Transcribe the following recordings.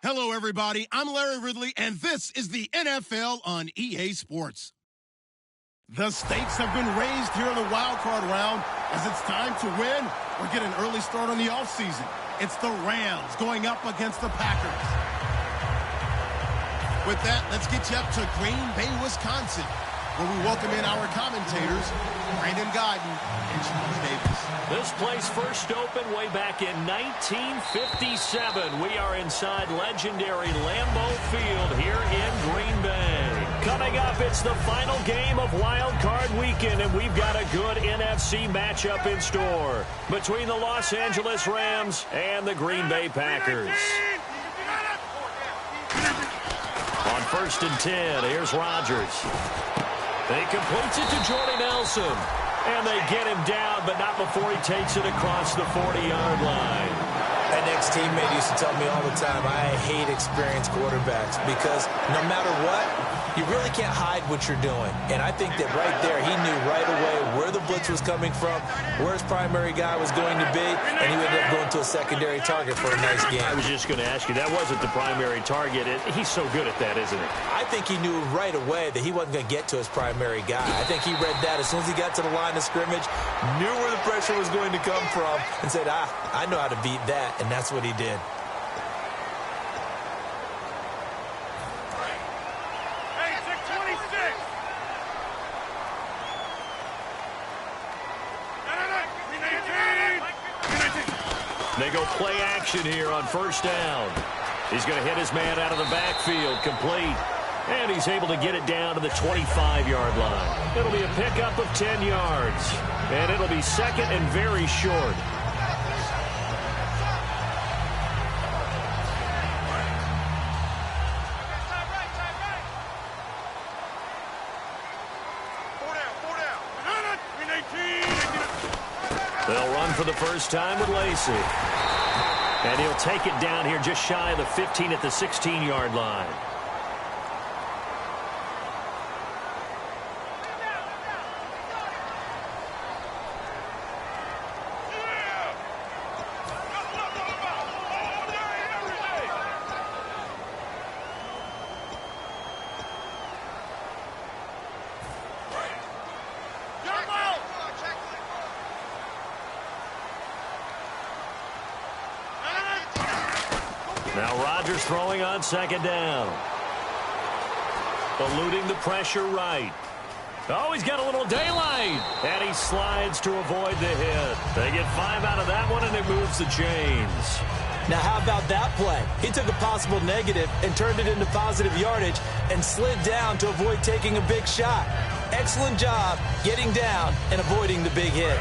Hello, everybody. I'm Larry Ridley, and this is the NFL on EA Sports. The stakes have been raised here in the wild card round as it's time to win or get an early start on the offseason. It's the Rams going up against the Packers. With that, let's get you up to Green Bay, Wisconsin, where we welcome in our commentators, Brandon Godden and Charles Davis. This place first opened way back in 1957. We are inside legendary Lambeau Field here in Green Bay. Coming up, it's the final game of Wild Card Weekend, and we've got a good NFC matchup in store between the Los Angeles Rams and the Green Bay Packers. On 1st and 10, here's Rodgers. He completes it to Jordy Nelson. And they get him down, but not before he takes it across the 40-yard line. An ex-teammate used to tell me all the time, I hate experienced quarterbacks because no matter what, you really can't hide what you're doing. And I think that right there, he knew right away where the blitz was coming from, where his primary guy was going to be, and he ended up going to a secondary target for a nice game. I was just going to ask you, that wasn't the primary target. He's so good at that, isn't he? I think he knew right away that he wasn't going to get to his primary guy. I think he read that as soon as he got to the line of scrimmage, knew where the pressure was going to come from, and said, I know how to beat that, and that's what he did. They go play action here on 1st down. He's going to hit his man out of the backfield, complete. And he's able to get it down to the 25-yard line. It'll be a pickup of 10 yards. And it'll be second and very short. They'll run for the first time with Lacey. And he'll take it down here just shy of the 15 at the 16-yard line. Now Rodgers throwing on 2nd down. Eluding the pressure right. Oh, he's got a little daylight. And he slides to avoid the hit. They get 5 out of that one, and it moves the chains. Now, how about that play? He took a possible negative and turned it into positive yardage and slid down to avoid taking a big shot. Excellent job getting down and avoiding the big hit.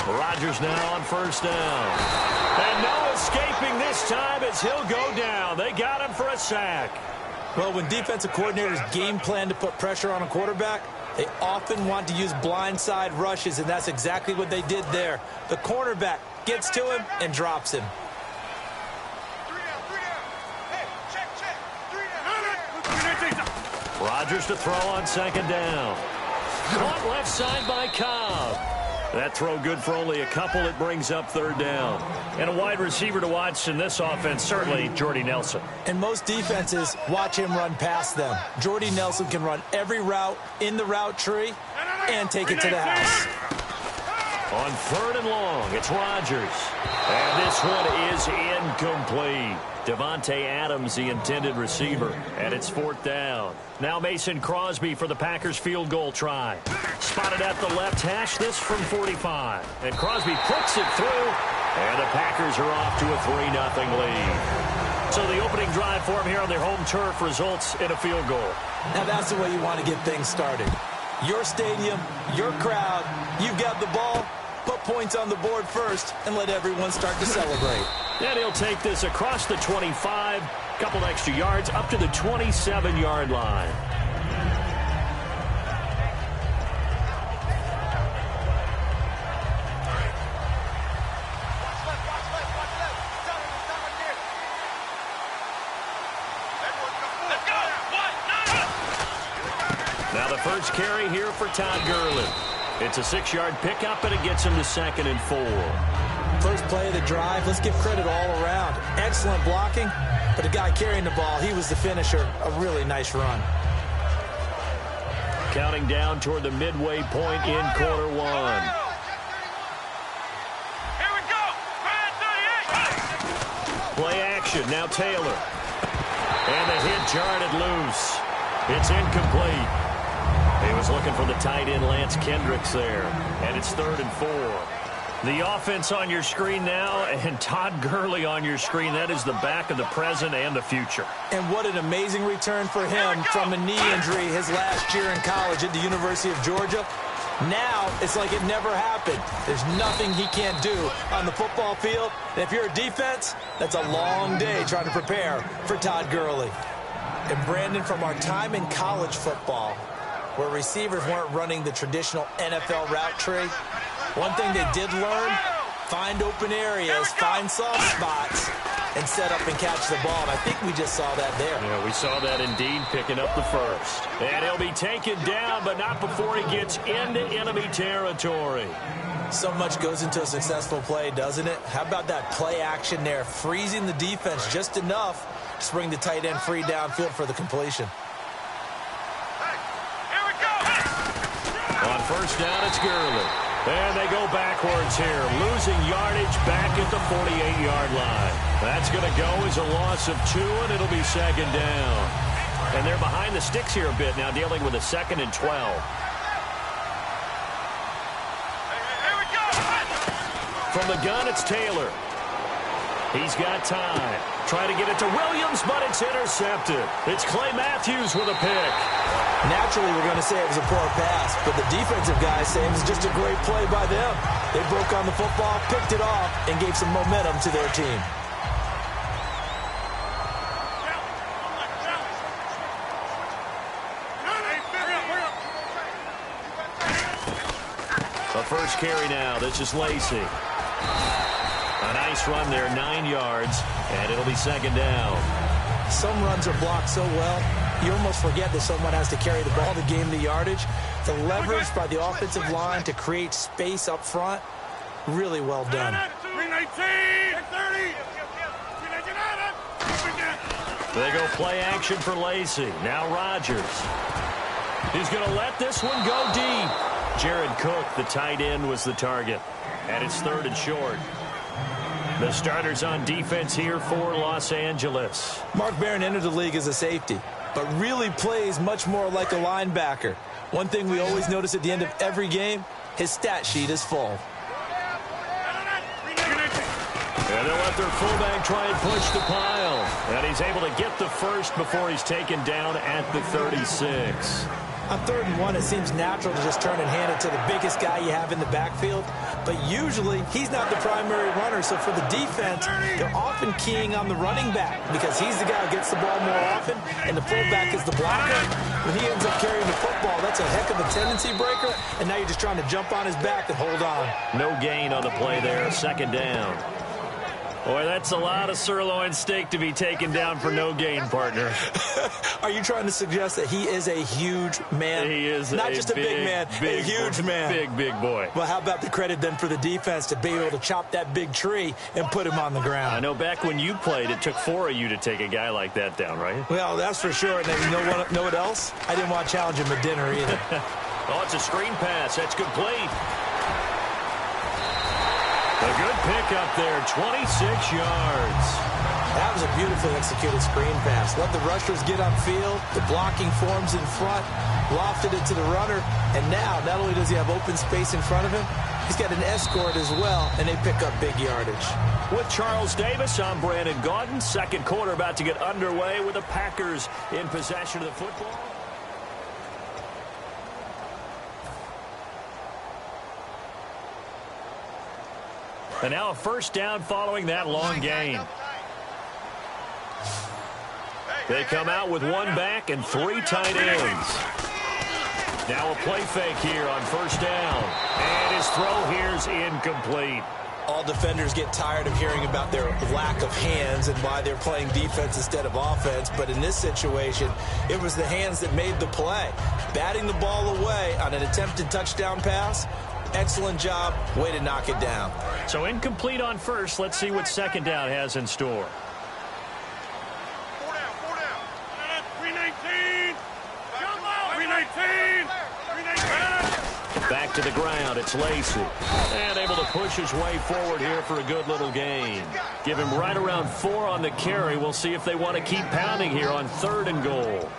Rodgers now on 1st down. And no escaping this time as he'll go down. They got him for a sack. Well, when defensive coordinators game plan to put pressure on a quarterback, they often want to use blindside rushes, and that's exactly what they did there. The cornerback gets to him and drops him. Rodgers to throw on 2nd down. Caught left side by Cobb. That throw good for only a couple. It brings up 3rd down. And a wide receiver to watch in this offense, certainly Jordy Nelson. And most defenses watch him run past them. Jordy Nelson can run every route in the route tree and take it to the house. On 3rd and long, it's Rodgers. And this one is incomplete. Devontae Adams, the intended receiver, and it's 4th down. Now Mason Crosby for the Packers field goal try. Spotted at the left hash, this from 45. And Crosby puts it through, and the Packers are off to a 3-0 lead. So the opening drive for them here on their home turf results in a field goal. Now that's the way you want to get things started. Your stadium, your crowd, you've got the ball. Put points on the board first and let everyone start to celebrate. And he'll take this across the 25, couple extra yards up to the 27-yard line. Now the first carry here for Todd Gurley. It's a 6-yard pickup, and it gets him to 2nd and 4. First play of the drive, let's give credit all around. Excellent blocking, but the guy carrying the ball, he was the finisher. A really nice run. Counting down toward the midway point in quarter 1. Here we go. Play action, now Taylor. And the hit jarred it loose. It's incomplete. He was looking for the tight end Lance Kendricks there. And it's 3rd and 4. The offense on your screen now, and Todd Gurley on your screen. That is the back of the present and the future. And what an amazing return for him from a knee injury his last year in college at the University of Georgia. Now, it's like it never happened. There's nothing he can't do on the football field. And if you're a defense, that's a long day trying to prepare for Todd Gurley. And Brandon, from our time in college football, where receivers weren't running the traditional NFL route tree, one thing they did learn, find open areas, find soft spots, and set up and catch the ball. And I think we just saw that there. Yeah, we saw that indeed, picking up the first. And he'll be taken down, but not before he gets into enemy territory. So much goes into a successful play, doesn't it? How about that play action there, freezing the defense just enough to bring the tight end free downfield for the completion. Here we go. On first down, it's Gurley. And they go backwards here, losing yardage back at the 48-yard line. That's going to go as a loss of 2, and it'll be 2nd down. And they're behind the sticks here a bit now, dealing with a 2nd and 12. Here we go. From the gun, it's Taylor. He's got time. Trying to get it to Williams, but it's intercepted. It's Clay Matthews with a pick. Naturally, we're going to say it was a poor pass, but the defensive guys say it was just a great play by them. They broke on the football, picked it off, and gave some momentum to their team. The first carry now. This is Lacey. A nice run there, 9 yards, and it'll be 2nd down. Some runs are blocked so well, you almost forget that someone has to carry the ball to gain the yardage. The leverage by the offensive line to create space up front, really well done. 319. 30. They go play action for Lacey. Now Rodgers. He's going to let this one go deep. Jared Cook, the tight end, was the target. And it's 3rd and short. The starters on defense here for Los Angeles. Mark Barron entered the league as a safety, but really plays much more like a linebacker. One thing we always notice at the end of every game, his stat sheet is full. And they'll let their fullback try and push the pile. And he's able to get the first before he's taken down at the 36. On 3rd and 1, it seems natural to just turn and hand it to the biggest guy you have in the backfield. But usually, he's not the primary runner. So for the defense, they're often keying on the running back because he's the guy who gets the ball more often, and the fullback is the blocker. When he ends up carrying the football, that's a heck of a tendency breaker. And now you're just trying to jump on his back and hold on. No gain on the play there, 2nd down. Boy, that's a lot of sirloin steak to be taken down for no gain, partner. Are you trying to suggest that he is a huge man? He is not just a big man, a huge man. Big boy. Well, how about the credit then for the defense to be able to chop that big tree and put him on the ground? I know back when you played, it took 4 of you to take a guy like that down, right? Well, that's for sure. And then you know what else? I didn't want to challenge him at dinner either. Oh, it's a screen pass. That's complete. A good pickup there, 26 yards. That was a beautifully executed screen pass. Let the rushers get upfield. The blocking forms in front. Lofted it to the runner. And now, not only does he have open space in front of him, he's got an escort as well, and they pick up big yardage. With Charles Davis, I'm Brandon Gaudin. 2nd quarter about to get underway with the Packers in possession of the football. And now a first down following that long gain. They come out with 1 back and 3 tight ends. Now a play fake here on first down. And his throw here's incomplete. All defenders get tired of hearing about their lack of hands and why they're playing defense instead of offense. But in this situation, it was the hands that made the play. Batting the ball away on an attempted touchdown pass, excellent job. Way to knock it down. So incomplete on first. Let's see what second down has in store. 319. 319. Back to the ground. It's Lacey. And able to push his way forward here for a good little gain. Give him right around 4 on the carry. We'll see if they want to keep pounding here on 3rd and goal.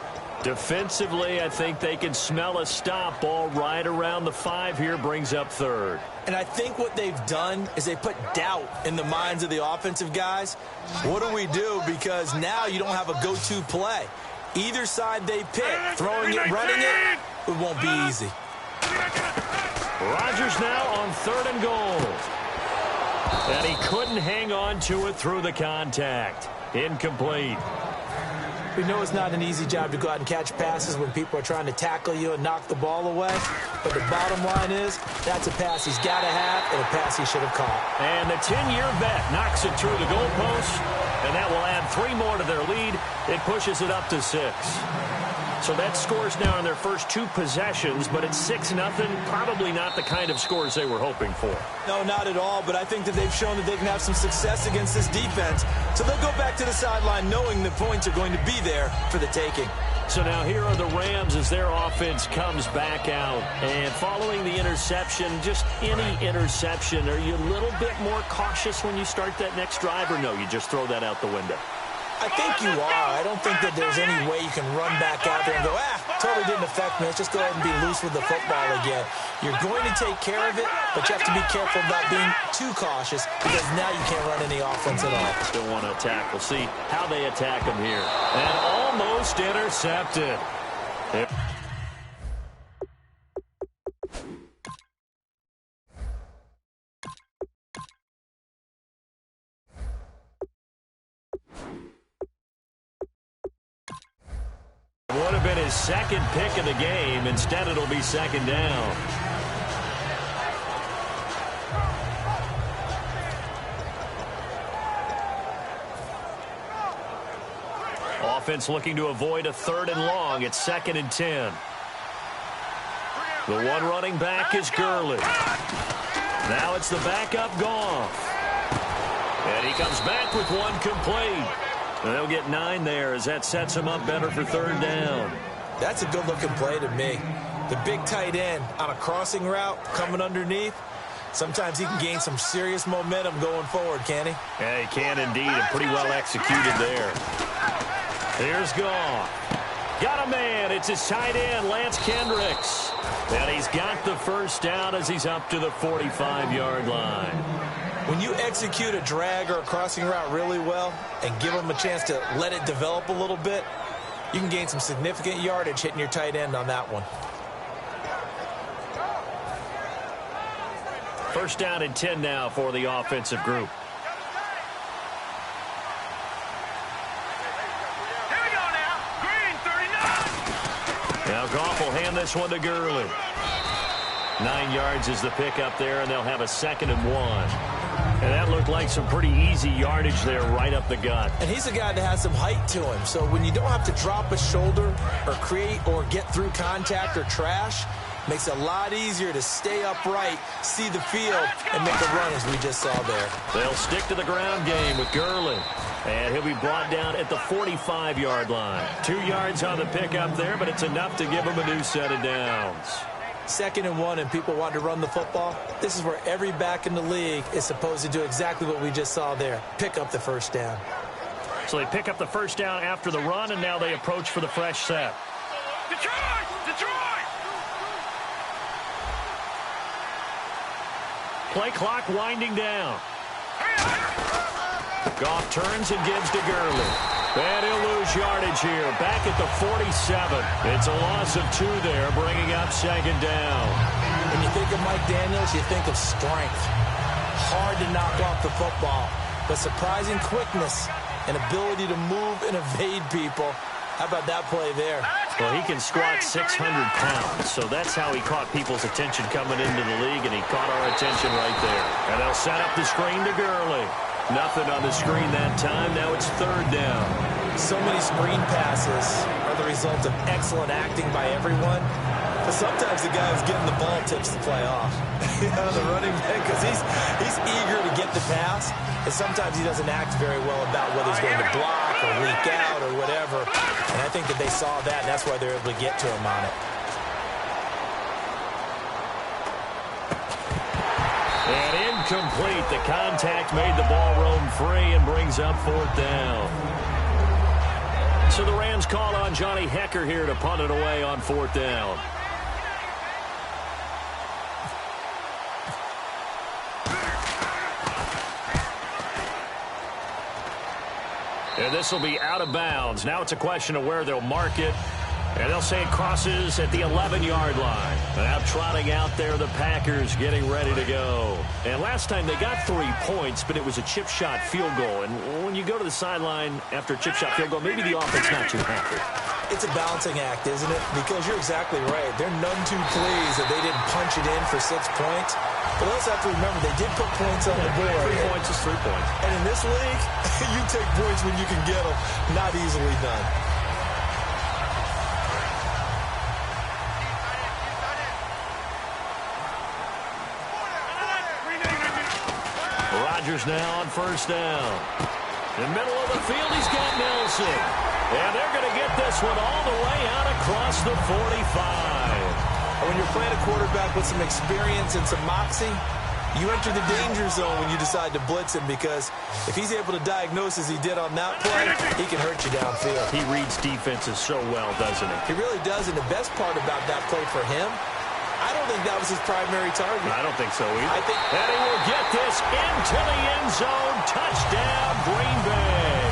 Defensively, I think they can smell a stop. Ball right around the 5 here, brings up 3rd. And I think what they've done is they put doubt in the minds of the offensive guys. What do we do? Because now you don't have a go-to play. Either side they pick, throwing it, running it, it won't be easy. Rodgers now on 3rd and goal. And he couldn't hang on to it through the contact. Incomplete. We know it's not an easy job to go out and catch passes when people are trying to tackle you and knock the ball away. But the bottom line is, that's a pass he's got to have and a pass he should have caught. And the 10-year vet knocks it through the goalpost, and that will add 3 more to their lead. It pushes it up to 6. So that scores now in their first 2 possessions, but it's 6-0. Probably not the kind of scores they were hoping for. No, not at all, but I think that they've shown that they can have some success against this defense. So they'll go back to the sideline knowing the points are going to be there for the taking. So now here are the Rams as their offense comes back out. And following the interception, just any interception, are you a little bit more cautious when you start that next drive, or no, you just throw that out the window? I think you are. I don't think that there's any way you can run back out there and go, totally didn't affect me. Let's just go ahead and be loose with the football again. You're going to take care of it, but you have to be careful about being too cautious because now you can't run any offense at all. Still want to attack. We'll see how they attack him here. And almost intercepted. Would have been his second pick of the game. Instead, it'll be 2nd down. Offense looking to avoid a 3rd and long. It's 2nd and 10. The one running back is Gurley. Now it's the backup Goff. And he comes back with one complete. And they'll get 9 there as that sets him up better for 3rd down. That's a good-looking play to me. The big tight end on a crossing route coming underneath. Sometimes he can gain some serious momentum going forward, can he? Yeah, he can indeed, and pretty well executed there. Here's Goff. Got a man. It's his tight end, Lance Kendricks. And he's got the first down as he's up to the 45-yard line. When you execute a drag or a crossing route really well and give them a chance to let it develop a little bit, you can gain some significant yardage hitting your tight end on that one. 1st down and 10 now for the offensive group. Here we go now. Green, 39. Now Goff will hand this one to Gurley. 9 yards is the pickup there, and they'll have a 2nd and 1. And that looked like some pretty easy yardage there right up the gut. And he's a guy that has some height to him. So when you don't have to drop a shoulder or create or get through contact or trash, makes it a lot easier to stay upright, see the field, and make a run as we just saw there. They'll stick to the ground game with Gurley. And he'll be brought down at the 45-yard line. 2 yards on the pickup there, but it's enough to give him a new set of downs. 2nd and 1 and people want to run the football. This is where every back in the league is supposed to do exactly what we just saw there. Pick up the 1st down. So they pick up the 1st down after the run, and now they approach for the fresh set. Detroit! Detroit! Play clock winding down. Goff turns and gives to Gurley. And he'll lose yardage here. Back at the 47. It's a loss of 2 there, bringing up 2nd down. When you think of Mike Daniels, you think of strength. Hard to knock off the football, but surprising quickness and ability to move and evade people. How about that play there? Well, he can squat 600 pounds, so that's how he caught people's attention coming into the league, and he caught our attention right there. And they'll set up the screen to Gurley. Nothing on the screen that time. Now it's third down. So many screen passes are the result of excellent acting by everyone. But sometimes the guy who's getting the ball tips the play off. The running back, because he's eager to get the pass, and sometimes he doesn't act very well about whether he's going to block or leak out or whatever. And I think that they saw that, and that's why they're able to get to him on it. And incomplete. The contact made the ball roam free and brings up fourth down. So the Rams call on Johnny Hecker here to punt it away on fourth down. And this will be out of bounds. Now it's a question of where they'll mark it. And they'll say it crosses at the 11-yard line. And now trotting out there, the Packers getting ready to go. And last time they got 3 points, but it was a chip shot field goal. And when you go to the sideline after a chip shot field goal, maybe the offense not too happy. It's a balancing act, isn't it? Because you're exactly right. They're none too pleased that they didn't punch it in for 6 points. But they also have to remember they did put points on the board. 3 points is 3 points. And in this league, you take points when you can get them. Not easily done. Rodgers now on first down. In the middle of the field, he's got Nelson. And they're going to get this one all the way out across the 45. When you're playing a quarterback with some experience and some moxie, you enter the danger zone when you decide to blitz him, because if he's able to diagnose as he did on that play, he can hurt you downfield. He reads defenses so well, doesn't he? He really does, and the best part about that play for him, I don't think that was his primary target. I don't think so either. And he will get this into the end zone. Touchdown, Green Bay.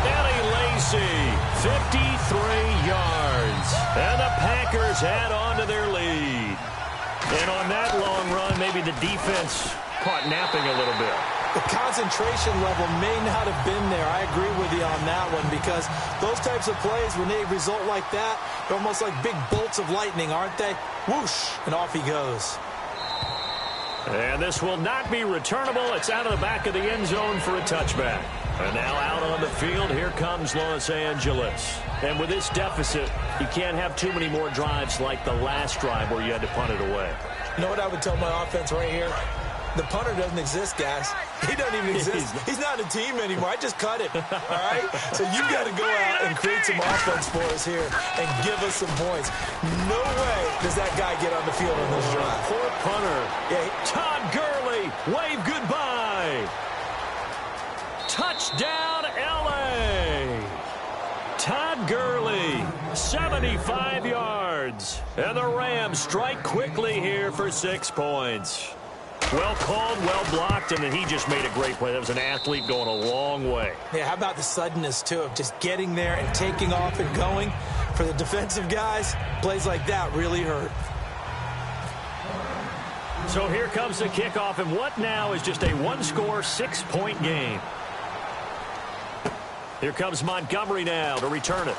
Eddie Lacy, 53 yards. And the Packers add on to their lead. And on that long run, maybe the defense caught napping a little bit. The concentration level may not have been there. I agree with you on that one, because those types of plays, when they result like that, they're almost like big bolts of lightning, aren't they? Whoosh, and off he goes. And this will not be returnable. It's out of the back of the end zone for a touchback. And now out on the field, here comes Los Angeles. And with this deficit, you can't have too many more drives like the last drive where you had to punt it away. You know what I would tell my offense right here? The punter doesn't exist, guys. He doesn't even exist. He's not a team anymore. I just cut it, all right? So you've got to go out and create some offense for us here and give us some points. No way does that guy get on the field on this drive. Poor punter. Yeah, Todd Gurley, wave goodbye. Touchdown, L.A. Todd Gurley, 75 yards. And the Rams strike quickly here for 6 points. Well called, well blocked, and then he just made a great play. That was an athlete going a long way. Yeah, how about the suddenness, too, of just getting there and taking off and going? For the defensive guys, plays like that really hurt. So here comes the kickoff, and what now is just a one-score, 6-point game. Here comes Montgomery now to return it.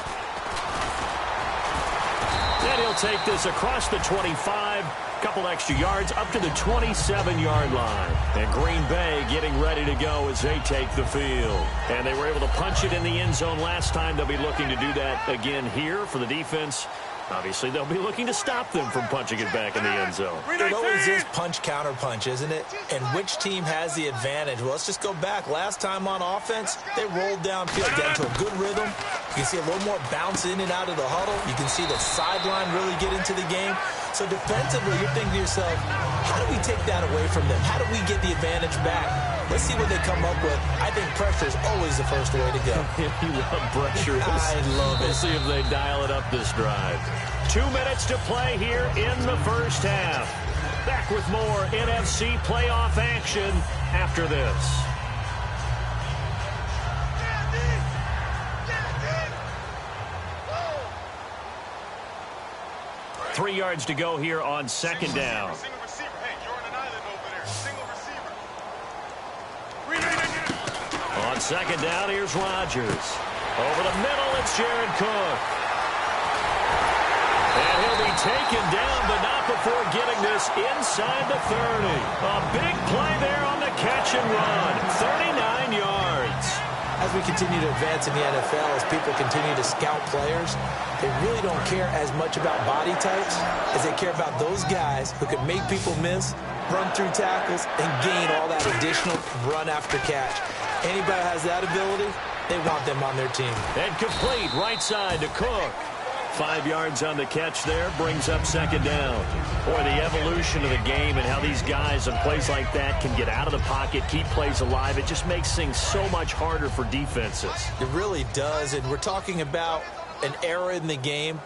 And he'll take this across the 25. Couple extra yards up to the 27-yard line. And Green Bay getting ready to go as they take the field. And they were able to punch it in the end zone last time. They'll be looking to do that again here for the defense. Obviously, they'll be looking to stop them from punching it back in the end zone. It always is punch-counter-punch, isn't it? And which team has the advantage? Well, let's just go back. Last time on offense, they rolled downfield, got into a good rhythm. You can see a little more bounce in and out of the huddle. You can see the sideline really get into the game. So defensively, you're thinking to yourself, how do we take that away from them? How do we get the advantage back? Let's see what they come up with. I think pressure is always the first way to go. You love pressure. I love it. We'll see if they dial it up this drive. 2 minutes to play here in the first half. Back with more NFC playoff action after this. Three yards to go here on second down. Single receiver. Hey, you're on an island over there. Single receiver. On second down, here's Rodgers. Over the middle, it's Jared Cook. He'll be taken down, but not before getting this inside the 30. A big play there on the catch and run. 39 yards. As we continue to advance in the NFL, as people continue to scout players, they really don't care as much about body types as they care about those guys who can make people miss, run through tackles, and gain all that additional run after catch. Anybody who has that ability, they want them on their team. And complete right side to Cook. 5 yards on the catch there, brings up second down. Boy, the evolution of the game and how these guys on plays like that can get out of the pocket, keep plays alive, it just makes things so much harder for defenses. It really does, and we're talking about an era in the game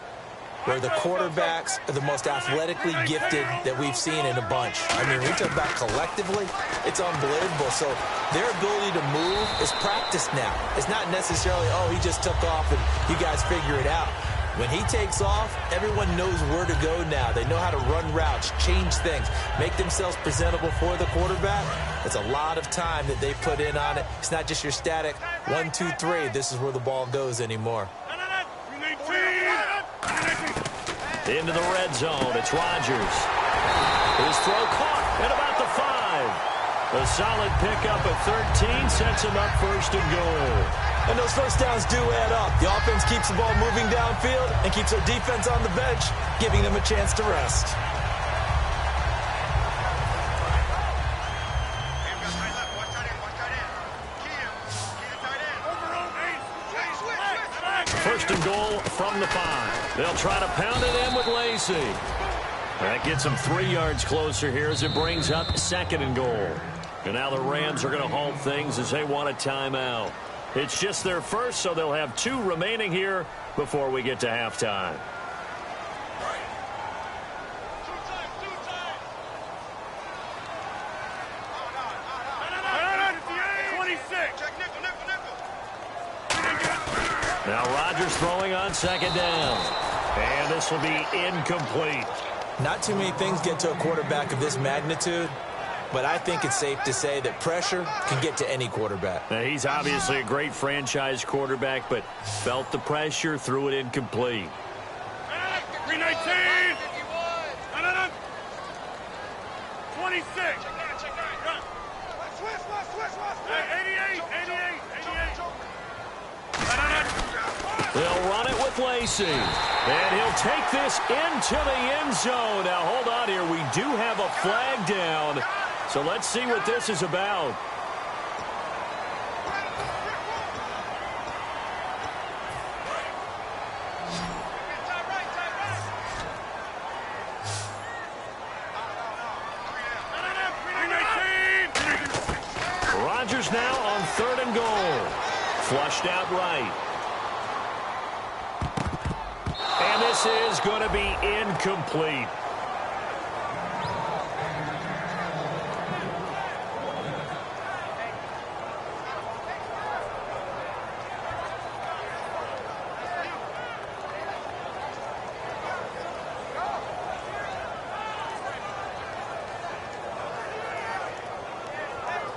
where the quarterbacks are the most athletically gifted that we've seen in a bunch. I mean, we talk about collectively, it's unbelievable. So their ability to move is practiced now. It's not necessarily, oh, he just took off and you guys figure it out. When he takes off, everyone knows where to go now. They know how to run routes, change things, make themselves presentable for the quarterback. It's a lot of time that they put in on it. It's not just your static 1, 2, 3. This is where the ball goes anymore. Into the red zone. It's Rodgers. His throw caught at about the 5. A solid pickup at 13 sets him up first and goal. And those first downs do add up. The offense keeps the ball moving downfield and keeps their defense on the bench, giving them a chance to rest. First and goal from the 5. They'll try to pound it in with Lacey. That gets them 3 yards closer here as it brings up second and goal. And now the Rams are going to halt things as they want a timeout. It's just their first, so they'll have 2 remaining here before we get to halftime. Now Rodgers throwing on second down. And this will be incomplete. Not too many things get to a quarterback of this magnitude, but I think it's safe to say that pressure can get to any quarterback. Now, he's obviously a great franchise quarterback, but felt the pressure, threw it incomplete. 319! 26! 88! They'll run it with Lacey. And he'll take this into the end zone. Now, hold on here. We do have a flag down. So let's see what this is about. Rodgers now on third and goal. Flushed out right. And this is going to be incomplete.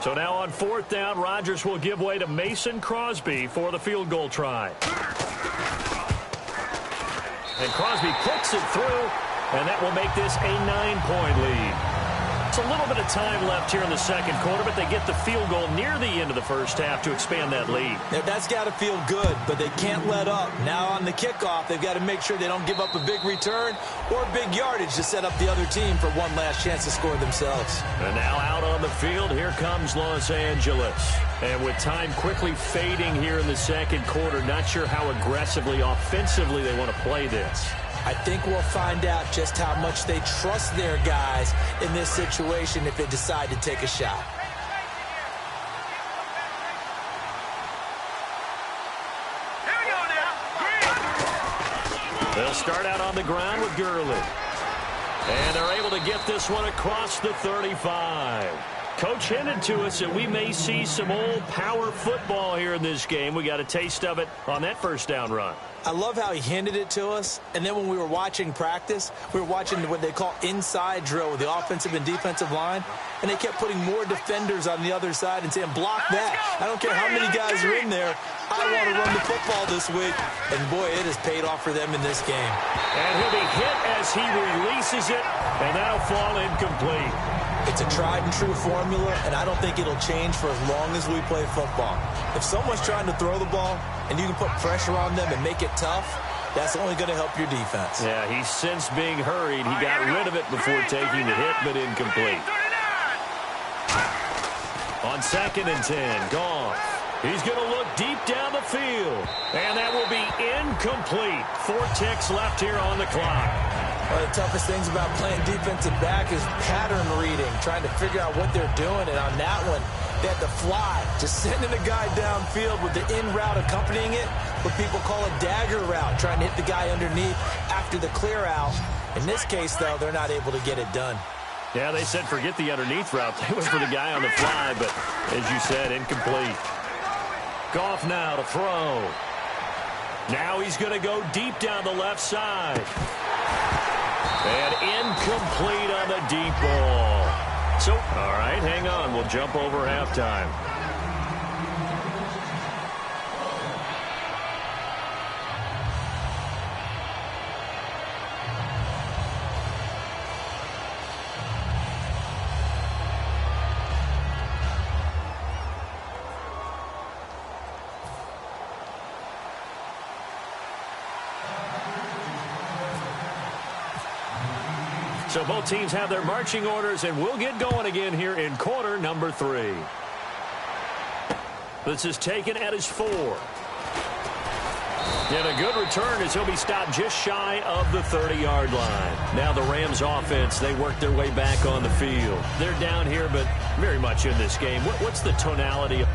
So now on fourth down, Rodgers will give way to Mason Crosby for the field goal try. And Crosby puts it through, and that will make this a 9-point lead. It's a little bit of time left here in the second quarter, but they get the field goal near the end of the first half to expand that lead. Now, that's got to feel good, but they can't let up. Now on the kickoff, they've got to make sure they don't give up a big return or big yardage to set up the other team for one last chance to score themselves. And now out on the field, here comes Los Angeles. And with time quickly fading here in the second quarter, not sure how aggressively, offensively they want to play this. I think we'll find out just how much they trust their guys in this situation if they decide to take a shot. Here we go now. They'll start out on the ground with Gurley. And they're able to get this one across the 35. Coach hinted to us that we may see some old power football here in this game. We got a taste of it on that first down run. I love how he hinted it to us, and then when we were watching practice, we were watching what they call inside drill with the offensive and defensive line, and they kept putting more defenders on the other side and saying, block that. I don't care how many guys are in there. I want to run the football this week. And, boy, it has paid off for them in this game. And he'll be hit as he releases it, and that'll fall incomplete. It's a tried-and-true formula, and I don't think it'll change for as long as we play football. If someone's trying to throw the ball and you can put pressure on them and make it tough, that's only going to help your defense. Yeah, he's since being hurried. He got rid of it before taking the hit, but incomplete. On 2nd and 10, Goff. He's going to look deep down the field, and that will be incomplete. 4 ticks left here on the clock. One of the toughest things about playing defensive back is pattern reading, trying to figure out what they're doing. And on that one, they had to fly, just sending a guy downfield with the in route accompanying it, what people call a dagger route, trying to hit the guy underneath after the clear out. In this case, though, they're not able to get it done. Yeah, they said forget the underneath route. They went for the guy on the fly, but as you said, incomplete. Goff now to throw. Now he's going to go deep down the left side. And incomplete on the deep ball. So, all right, hang on. We'll jump over halftime. So both teams have their marching orders, and we'll get going again here in quarter number 3. This is taken at his 4. And a good return as he'll be stopped just shy of the 30-yard line. Now the Rams offense, they work their way back on the field. They're down here, but very much in this game. What's the tonality of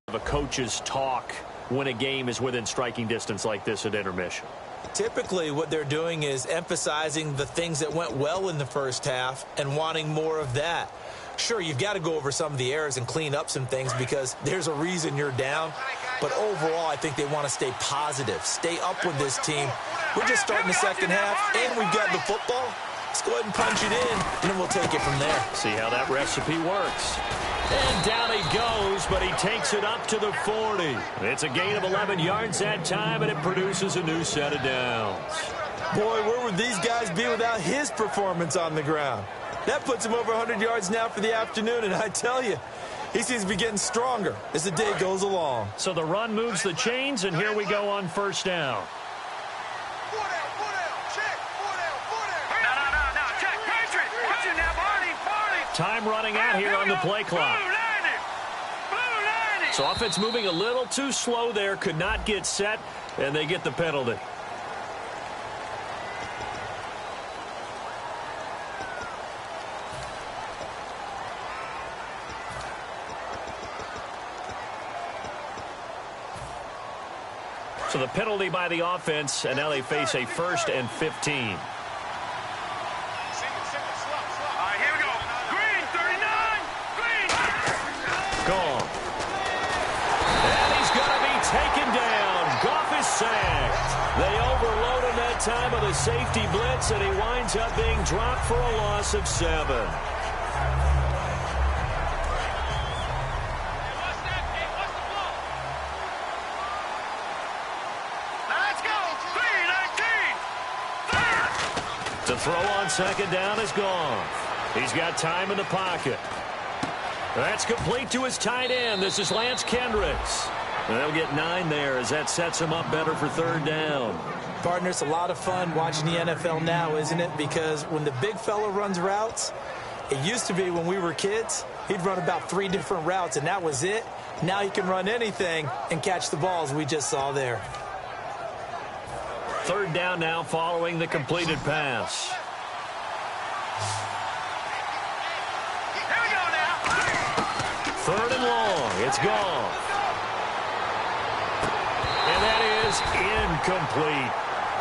of a coach's talk when a game is within striking distance like this at intermission? Typically, what they're doing is emphasizing the things that went well in the first half and wanting more of that. Sure, you've got to go over some of the errors and clean up some things because there's a reason you're down. But overall, I think they want to stay positive, stay up with this team. We're just starting the second half, and we've got the football. Let's go ahead and punch it in, and then we'll take it from there. See how that recipe works. And down he goes, but he takes it up to the 40. It's a gain of 11 yards that time, and it produces a new set of downs. Boy, where would these guys be without his performance on the ground? That puts him over 100 yards now for the afternoon, and I tell you, he seems to be getting stronger as the day goes along. So the run moves the chains, and here we go on first down. Time running out here on the play clock. So offense moving a little too slow there, could not get set, and they get the penalty. So the penalty by the offense, and now they face a 1st and 15. Gone. And he's going to be taken down. Goff is sacked. They overload him that time with a safety blitz, and he winds up being dropped for a loss of 7. To throw on second down is Goff. He's got time in the pocket. That's complete to his tight end. This is Lance Kendricks. And they'll get 9 there as that sets him up better for 3rd down. Partner, it's a lot of fun watching the NFL now, isn't it? Because when the big fella runs routes, it used to be when we were kids, he'd run about 3 different routes, and that was it. Now he can run anything and catch the balls we just saw there. 3rd down now following the completed pass. Third and long. It's gone. And that is incomplete.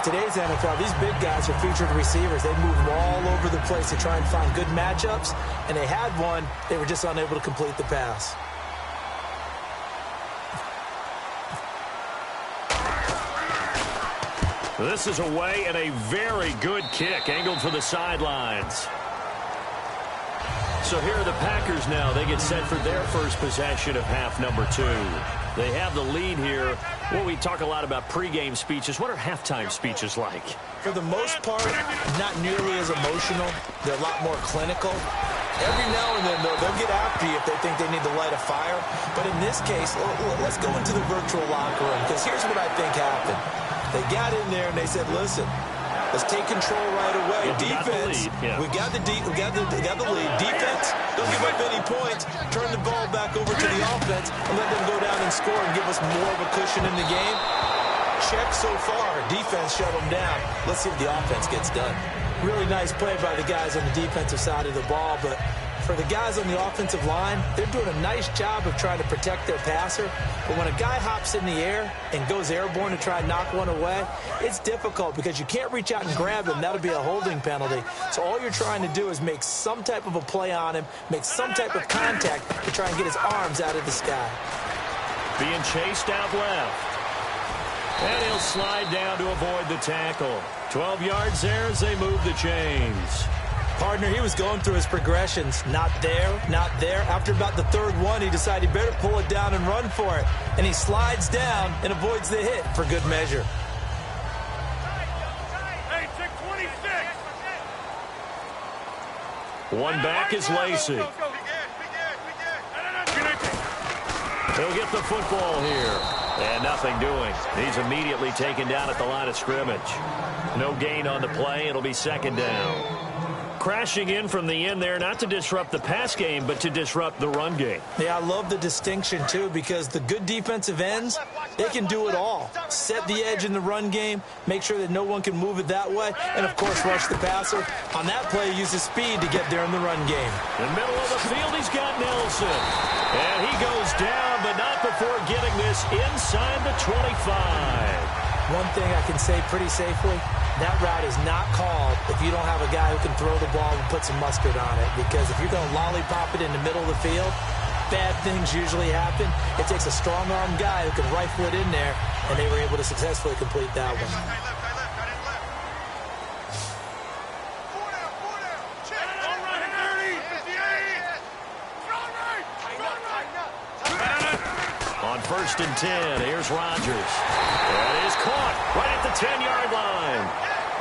Today's NFL, these big guys are featured receivers. They move all over the place to try and find good matchups, and they had one. They were just unable to complete the pass. This is away and a very good kick angled for the sidelines. So here are the Packers now. They get set for their first possession of half number 2. They have the lead here. Well, we talk a lot about pregame speeches. What are halftime speeches like? For the most part, not nearly as emotional. They're a lot more clinical. Every now and then, though, they'll get after you if they think they need to light a fire. But in this case, let's go into the virtual locker room, because here's what I think happened. They got in there and they said, listen, let's take control right away. Defense, we got the lead. Defense, don't give up any points. Turn the ball back over to the offense and let them go down and score and give us more of a cushion in the game. Check so far. Defense shut them down. Let's see if the offense gets done. Really nice play by the guys on the defensive side of the ball, but for the guys on the offensive line, they're doing a nice job of trying to protect their passer. But when a guy hops in the air and goes airborne to try and knock one away, it's difficult because you can't reach out and grab him. That'll be a holding penalty. So all you're trying to do is make some type of a play on him, make some type of contact to try and get his arms out of the sky. Being chased out left. And he'll slide down to avoid the tackle. 12 yards there as they move the chains. Partner, he was going through his progressions. Not there, not there. After about the 3rd one, he decided he better pull it down and run for it. And he slides down and avoids the hit for good measure. Hey, 626. One back is Lacey. He'll get the football here. And nothing doing. He's immediately taken down at the line of scrimmage. No gain on the play. It'll be 2nd down. crashing in from the end there, not to disrupt the pass game, but to disrupt the run game. Yeah, I love the distinction, too, because the good defensive ends, they can do it all. Set the edge in the run game, make sure that no one can move it that way, and, of course, rush the passer. On that play, use his speed to get there in the run game. In the middle of the field, he's got Nelson. And he goes down, but not before getting this inside the 25. One thing I can say pretty safely, that route is not called if you don't have a guy who can throw the ball and put some mustard on it. Because if you're going to lollipop it in the middle of the field, bad things usually happen. It takes a strong-arm guy who can rifle it in there, and they were able to successfully complete that one. On 1st and 10, here's Rodgers. That is caught right at the 10-yard line.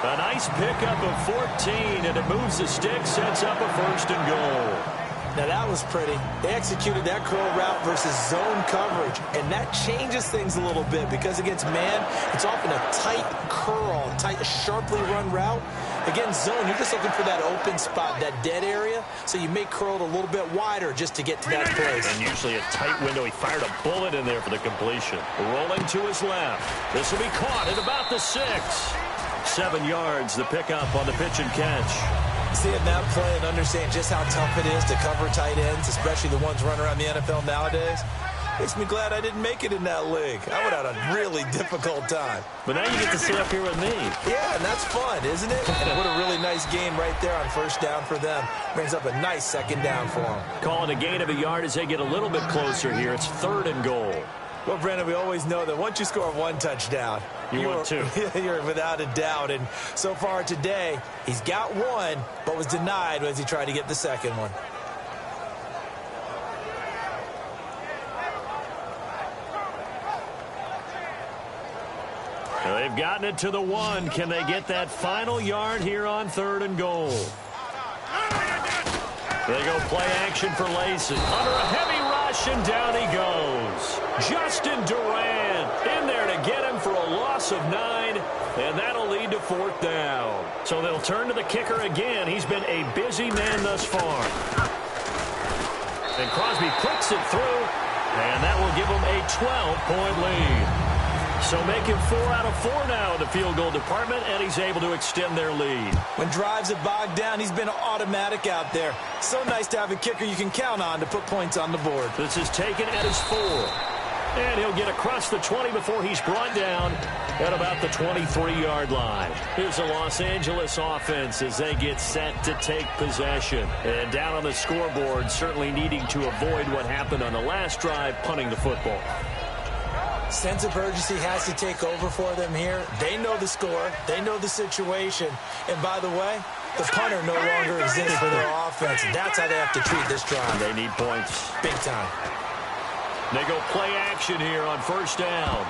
A nice pickup of 14, and it moves the stick, sets up a 1st and goal. Now, that was pretty. They executed that curl route versus zone coverage, and that changes things a little bit because against man, it's often a tight curl, tight, sharply run route. Against zone, you're just looking for that open spot, that dead area, so you may curl it a little bit wider just to get to that place. And usually a tight window. He fired a bullet in there for the completion. Rolling to his left. This will be caught at about the 6. 7 yards, the pickup on the pitch and catch. Seeing that play and understand just how tough it is to cover tight ends, especially the ones running around the NFL nowadays, makes me glad I didn't make it in that league. I would have had a really difficult time. But now you get to sit up here with me. Yeah, and that's fun, isn't it? And what a really nice game right there on 1st down for them. Brings up a nice 2nd down for them. Calling a gain of a yard as they get a little bit closer here. It's 3rd and goal. Well, Brandon, we always know that once you score 1 touchdown, you're without a doubt. And so far today, he's got 1, but was denied as he tried to get the 2nd one. They've gotten it to the 1. Can they get that final yard here on 3rd and goal? They go play action for Lacey. Under a heavy rush, and down he goes. Justin Durant in there to get him for a loss of 9, and that'll lead to 4th down. So they'll turn to the kicker again. He's been a busy man thus far. And Crosby puts it through, and that will give him a 12-point lead. So make him 4 out of 4 now in the field goal department, and he's able to extend their lead. When drives are bogged down, he's been automatic out there. So nice to have a kicker you can count on to put points on the board. This is taken at his 4. And he'll get across the 20 before he's brought down at about the 23-yard line. Here's the Los Angeles offense as they get set to take possession. And down on the scoreboard, certainly needing to avoid what happened on the last drive, punting the football. Sense of urgency has to take over for them here. They know the score. They know the situation. And by the way, the punter no longer exists for their offense. That's how they have to treat this drive. They need points. Big time. They go play action here on 1st down.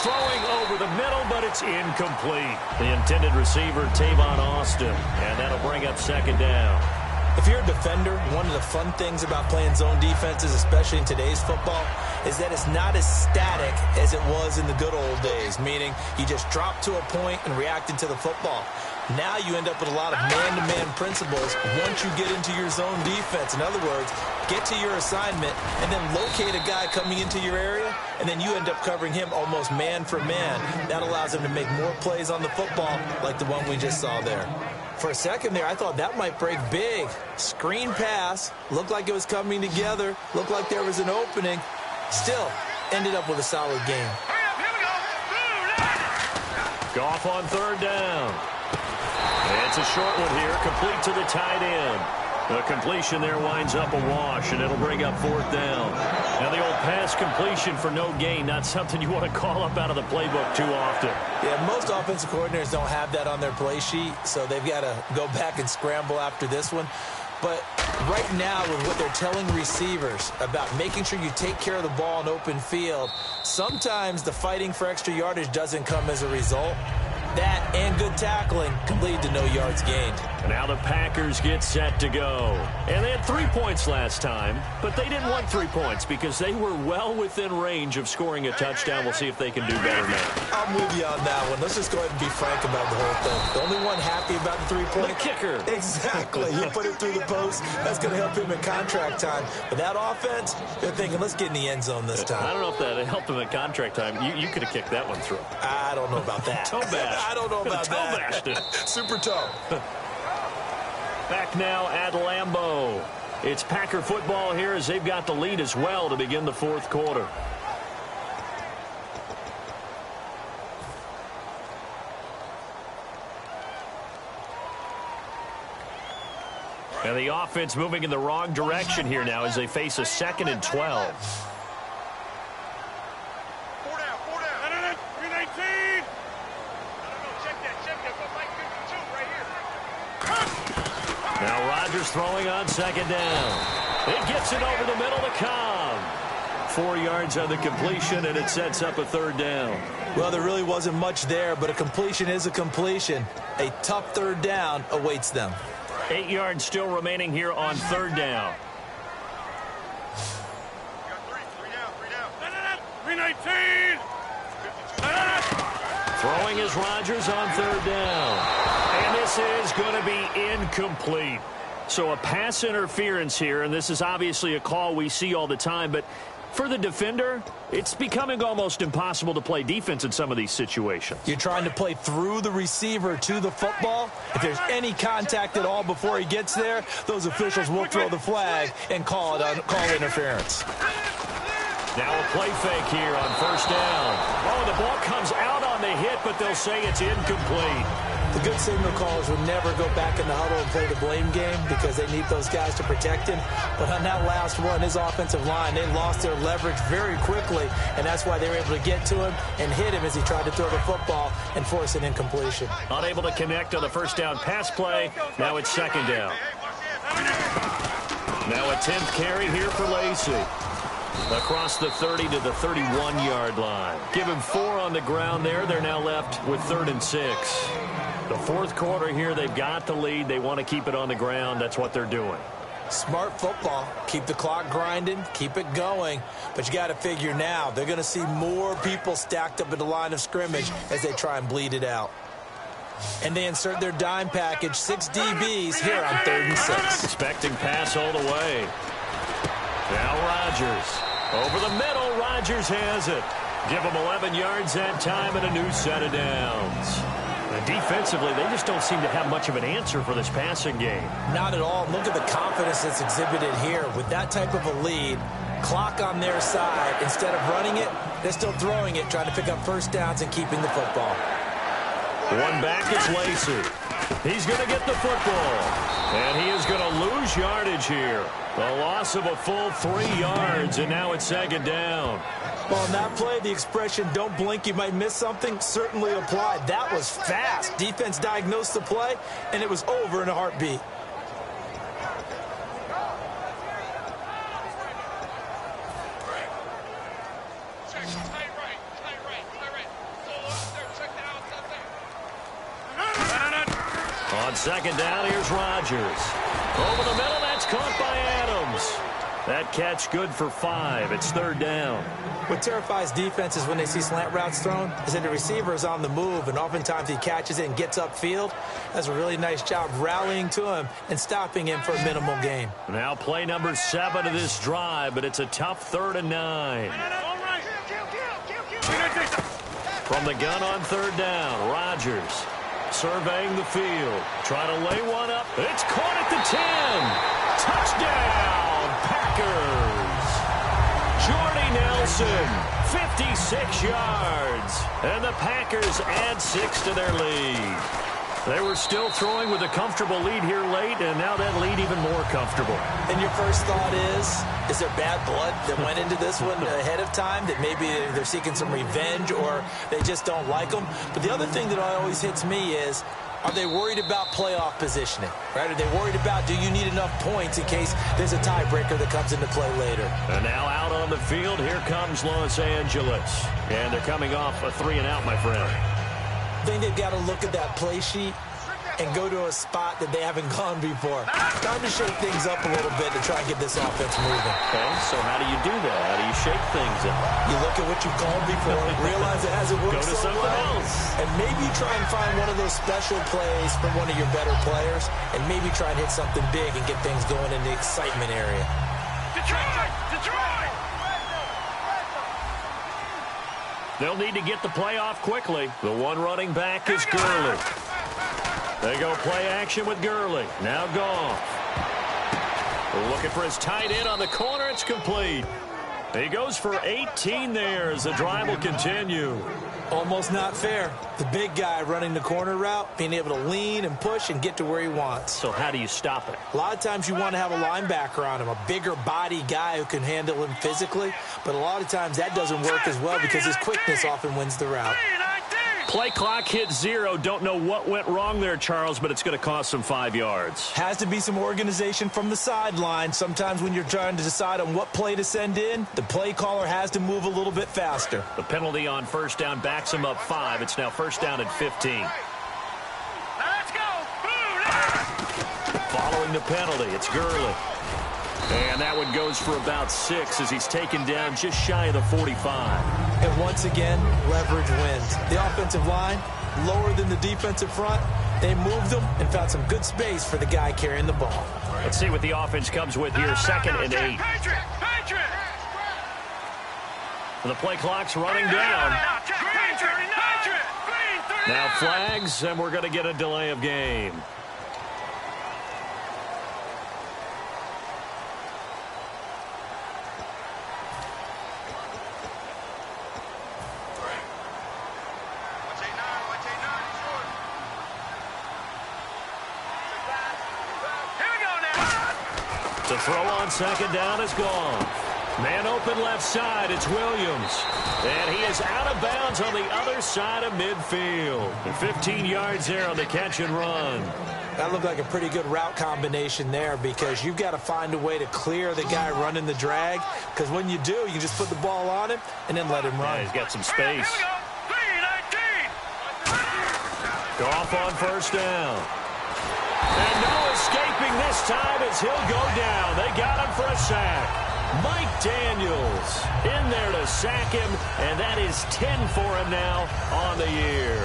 Throwing over the middle, but it's incomplete. The intended receiver, Tavon Austin. And that'll bring up 2nd down. If you're a defender, one of the fun things about playing zone defenses, especially in today's football, is that it's not as static as it was in the good old days, meaning you just drop to a point and react into the football. Now you end up with a lot of man-to-man principles once you get into your zone defense. In other words, get to your assignment and then locate a guy coming into your area, and then you end up covering him almost man for man. That allows him to make more plays on the football like the one we just saw there. For a second there, I thought that might break big. Screen pass, looked like it was coming together, looked like there was an opening. Still, ended up with a solid game. Goff on 3rd down. It's a short one here, complete to the tight end. The completion there winds up a wash, and it'll bring up 4th down. Now the old pass completion for no gain, not something you want to call up out of the playbook too often. Yeah, most offensive coordinators don't have that on their play sheet, so they've got to go back and scramble after this one. But right now, with what they're telling receivers about making sure you take care of the ball in open field, sometimes the fighting for extra yardage doesn't come as a result. That and good tackling can lead to no yards gained. And now the Packers get set to go. And they had 3 points last time, but they didn't want 3 points because they were well within range of scoring a touchdown. We'll see if they can do better now. I'm with you on that one. Let's just go ahead and be frank about the whole thing. The only one happy about the 3-point. The kicker. Exactly. He put it through the post. That's going to help him in contract time. But that offense, they're thinking, let's get in the end zone this time. I don't know if that helped him at contract time. You could have kicked that one through. I don't know about that. Toe bash. I don't know about toe that. Bashed it. Super toe. Back now at Lambeau. It's Packer football here as they've got the lead as well to begin the fourth quarter. And the offense moving in the wrong direction here now as they face a 2nd and 12. Now Rodgers throwing on 2nd down. It gets it over the middle to Cobb. 4 yards on the completion, and it sets up a 3rd down. Well, there really wasn't much there, but a completion is a completion. A tough 3rd down awaits them. 8 yards still remaining here on 3rd down. 319. Throwing is Rodgers on 3rd down. And this is going to be incomplete. So a pass interference here, and this is obviously a call we see all the time, but for the defender, it's becoming almost impossible to play defense in some of these situations. You're trying to play through the receiver to the football. If there's any contact at all before he gets there, those officials will throw the flag and call interference. Now a play fake here on 1st down. Oh, the ball comes out on the hit, but they'll say it's incomplete. The good signal callers would never go back in the huddle and play the blame game because they need those guys to protect him. But on that last run, his offensive line, they lost their leverage very quickly, and that's why they were able to get to him and hit him as he tried to throw the football and force an incompletion. Unable to connect on the 1st down pass play. Now it's 2nd down. Now a 10th carry here for Lacey. Across the 30 to the 31-yard line. Give him 4 on the ground there. They're now left with 3rd and 6. The fourth quarter here, they've got the lead. They want to keep it on the ground. That's what they're doing. Smart football. Keep the clock grinding. Keep it going. But you got to figure now, they're going to see more people stacked up at the line of scrimmage as they try and bleed it out. And they insert their dime package, 6 DBs here on 3rd and 6. Expecting pass all the way. Now Rodgers. Over the middle, Rodgers has it. Give him 11 yards that time and a new set of downs. And defensively, they just don't seem to have much of an answer for this passing game. Not at all. Look at the confidence that's exhibited here. With that type of a lead, clock on their side, instead of running it, they're still throwing it, trying to pick up 1st downs and keeping the football. One back is Lacey. He's going to get the football. And he is going to lose yardage here. The loss of a full 3 yards, and now it's 2nd down. Well, on that play, the expression, don't blink, you might miss something, certainly applied. That was fast. Defense diagnosed the play, and it was over in a heartbeat. On 2nd down, here's Rodgers. Over the middle, that's caught by Adams. That catch good for 5. It's 3rd down. What terrifies defenses when they see slant routes thrown is that the receiver is on the move, and oftentimes he catches it and gets upfield. Does a really nice job rallying to him and stopping him for a minimal gain. Now play number 7 of this drive, but it's a tough 3rd and 9. From the gun on 3rd down, Rodgers surveying the field. Trying to lay one up. It's caught at the 10. Touchdown, Packers. Jordy Nelson, 56 yards. And the Packers add 6 to their lead. They were still throwing with a comfortable lead here late, and now that lead even more comfortable. And your first thought is there bad blood that went into this one ahead of time, that maybe they're seeking some revenge or they just don't like them? But the other thing that always hits me is, are they worried about playoff positioning? Right? Are they worried about, do you need enough points in case there's a tiebreaker that comes into play later? And now out on the field, here comes Los Angeles. And they're coming off a 3-and-out, my friend. I think they've got to look at that play sheet and go to a spot that they haven't gone before. Time to shake things up a little bit to try and get this offense moving. Okay, so how do you do that? How do you shake things up? You look at what you've called before, realize it hasn't worked Go to so something well, else. and maybe you try and find one of those special plays from one of your better players, and maybe try and hit something big and get things going in the excitement area. Detroit! Detroit! They'll need to get the play off quickly. The one running back is Gurley. They go play action with Gurley. Now Goff. Looking for his tight end on the corner. It's complete. He goes for 18 there as the drive will continue. Almost not fair. The big guy running the corner route, being able to lean and push and get to where he wants. So how do you stop it? A lot of times you want to have a linebacker on him, a bigger body guy who can handle him physically, but a lot of times that doesn't work as well because his quickness often wins the route. Play clock hit 0. Don't know what went wrong there, Charles, but it's going to cost them 5 yards. Has to be some organization from the sideline. Sometimes when you're trying to decide on what play to send in, the play caller has to move a little bit faster. The penalty on first down backs them up 5. It's now first down and 15. Let's go! Following the penalty, it's Gurley. And that one goes for about 6 as he's taken down just shy of the 45. And once again, leverage wins. The offensive line, lower than the defensive front. They moved them and found some good space for the guy carrying the ball. Let's see what the offense comes with here. Second and 8. Patriot! Patriot! The play clock's running down. Now flags, and we're going to get a delay of game. To throw on second down is gone. Man open left side, it's Williams. And he is out of bounds on the other side of midfield. And 15 yards there on the catch and run. That looked like a pretty good route combination there because you've got to find a way to clear the guy running the drag. Because when you do, you just put the ball on him and then let him run. Yeah, he's got some space. Goff on first down. And no escaping this time as he'll go down. They got him for a sack. Mike Daniels in there to sack him, and that is 10 for him now on the year.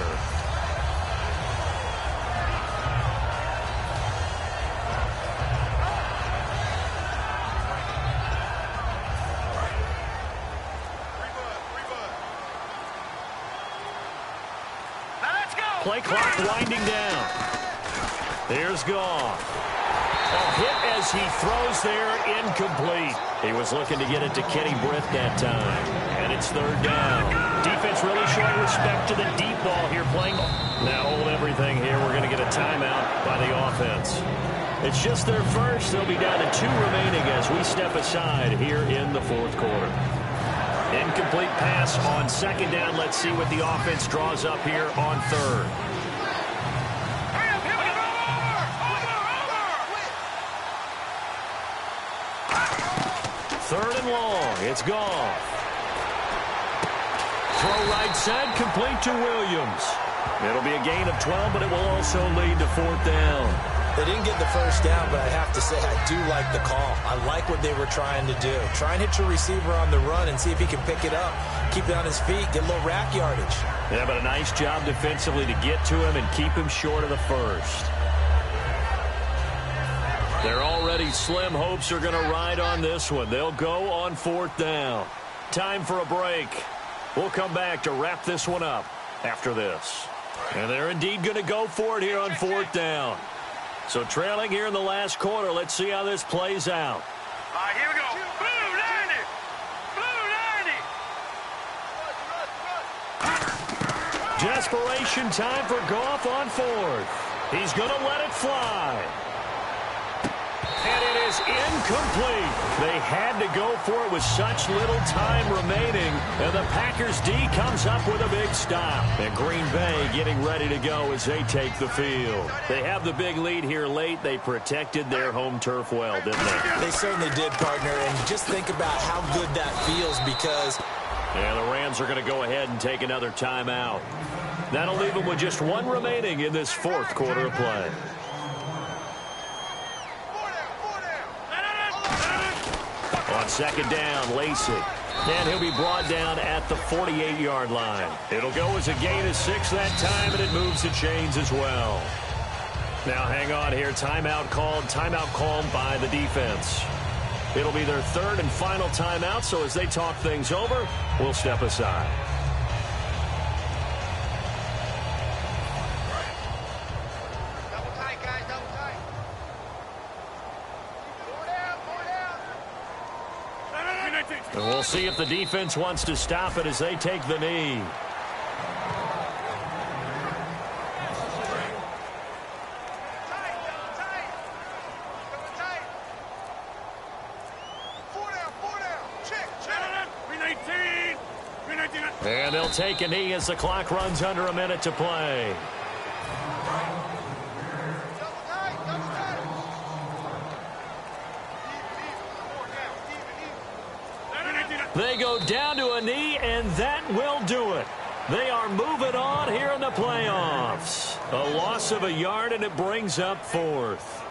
Play clock winding down. Here's Goff. A hit as he throws there, incomplete. He was looking to get it to Kenny Britt that time. And it's third down. Defense really showing respect to the deep ball here playing. Now hold everything here. We're going to get a timeout by the offense. It's just their first. They'll be down to 2 remaining as we step aside here in the fourth quarter. Incomplete pass on second down. Let's see what the offense draws up here on third. Third and long. It's Goff. Throw right side, complete to Williams. It'll be a gain of 12, but it will also lead to fourth down. They didn't get the first down, but I have to say I do like the call. I like what they were trying to do. Try and hit your receiver on the run and see if he can pick it up. Keep it on his feet, get a little rack yardage. Yeah, but a nice job defensively to get to him and keep him short of the first. Their already slim hopes are going to ride on this one. They'll go on fourth down. Time for a break. We'll come back to wrap this one up after this. And they're indeed going to go for it here on fourth down. So trailing here in the last quarter, let's see how this plays out. All right, here we go. Blue 90. Blue 90. Desperation time for Goff on fourth. He's going to let it fly. And it is incomplete. They had to go for it with such little time remaining. And the Packers D comes up with a big stop. And Green Bay getting ready to go as they take the field. They have the big lead here late. They protected their home turf well, didn't they? They certainly did, partner. And just think about how good that feels because... And the Rams are going to go ahead and take another timeout. That'll leave them with just one remaining in this fourth quarter of play. On second down, Lacey. And he'll be brought down at the 48-yard line. It'll go as a gain of 6 that time, and it moves the chains as well. Now hang on here. Timeout called by the defense. It'll be their third and final timeout, so as they talk things over, we'll step aside. Double tight, guys, double tight. And we'll see if the defense wants to stop it as they take the knee. And they'll take a knee as the clock runs under a minute to play. They go down to a knee, and that will do it. They are moving on here in the playoffs. A loss of a yard, and it brings up fourth.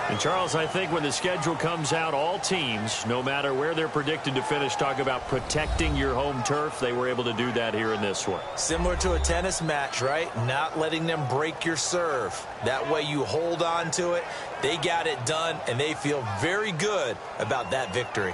And Charles, I think when the schedule comes out, all teams, no matter where they're predicted to finish, talk about protecting your home turf. They were able to do that here in this one. Similar to a tennis match, right? Not letting them break your serve. That way you hold on to it. They got it done, and they feel very good about that victory.